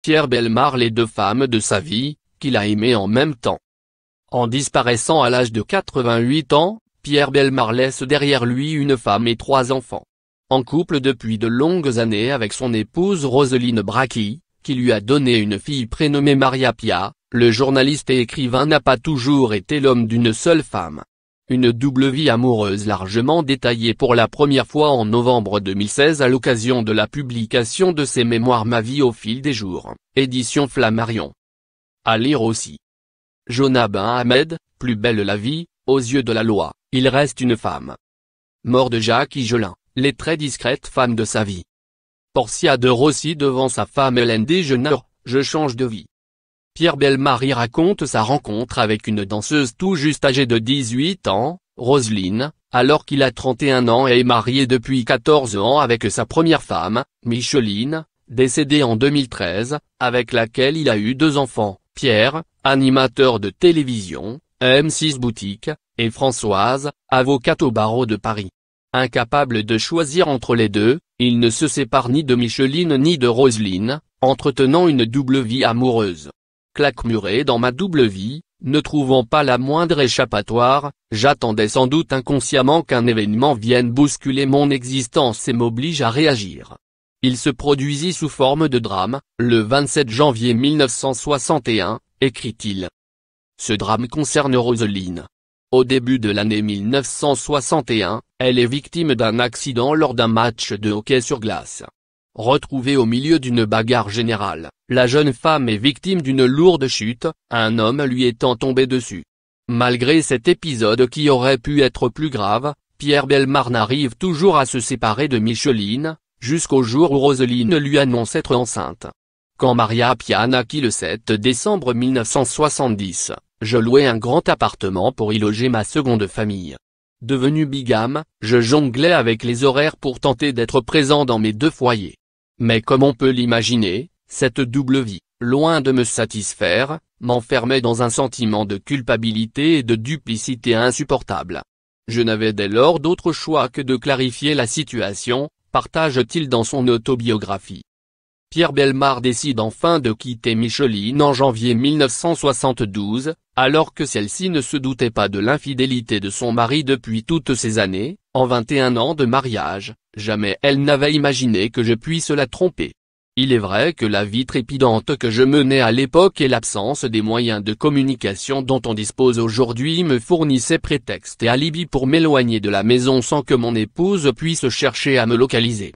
Pierre Bellemare, les deux femmes de sa vie, qu'il a aimées en même temps. En disparaissant à l'âge de 88 ans, Pierre Bellemare laisse derrière lui une femme et 3 enfants. En couple depuis de longues années avec son épouse Roselyne Bracchi, qui lui a donné une fille prénommée Maria Pia, le journaliste et écrivain n'a pas toujours été l'homme d'une seule femme. Une double vie amoureuse largement détaillée pour la première fois en novembre 2016 à l'occasion de la publication de ses mémoires Ma vie au fil des jours, édition Flammarion. À lire aussi. Jonah-Ben Ahmed, plus belle la vie, aux yeux de la loi, il reste une femme. Mort de Jacques Higelin, les très discrètes femmes de sa vie. Portia de Rossi devant sa femme Hélène Degener, je change de vie. Pierre Bellemare y raconte sa rencontre avec une danseuse tout juste âgée de 18 ans, Roselyne, alors qu'il a 31 ans et est marié depuis 14 ans avec sa première femme, Micheline, décédée en 2013, avec laquelle il a eu 2 enfants, Pierre, animateur de télévision, M6 Boutique, et Françoise, avocate au barreau de Paris. Incapable de choisir entre les deux, il ne se sépare ni de Micheline ni de Roselyne, entretenant une double vie amoureuse. Claquemuré dans ma double vie, ne trouvant pas la moindre échappatoire, j'attendais sans doute inconsciemment qu'un événement vienne bousculer mon existence et m'oblige à réagir. Il se produisit sous forme de drame, le 27 janvier 1961, écrit-il. Ce drame concerne Roselyne. Au début de l'année 1961, elle est victime d'un accident lors d'un match de hockey sur glace. Retrouvée au milieu d'une bagarre générale, la jeune femme est victime d'une lourde chute, un homme lui étant tombé dessus. Malgré cet épisode qui aurait pu être plus grave, Pierre Bellemare n'arrive toujours à se séparer de Micheline, jusqu'au jour où Roselyne lui annonce être enceinte. Quand Maria Pia naquit le 7 décembre 1970, je louais un grand appartement pour y loger ma seconde famille. Devenu bigame, je jonglais avec les horaires pour tenter d'être présent dans mes 2 foyers. Mais comme on peut l'imaginer, cette double vie, loin de me satisfaire, m'enfermait dans un sentiment de culpabilité et de duplicité insupportable. Je n'avais dès lors d'autre choix que de clarifier la situation, partage-t-il dans son autobiographie. Pierre Bellemare décide enfin de quitter Micheline en janvier 1972, alors que celle-ci ne se doutait pas de l'infidélité de son mari depuis toutes ces années, en 21 ans de mariage, jamais elle n'avait imaginé que je puisse la tromper. Il est vrai que la vie trépidante que je menais à l'époque et l'absence des moyens de communication dont on dispose aujourd'hui me fournissaient prétexte et alibi pour m'éloigner de la maison sans que mon épouse puisse chercher à me localiser.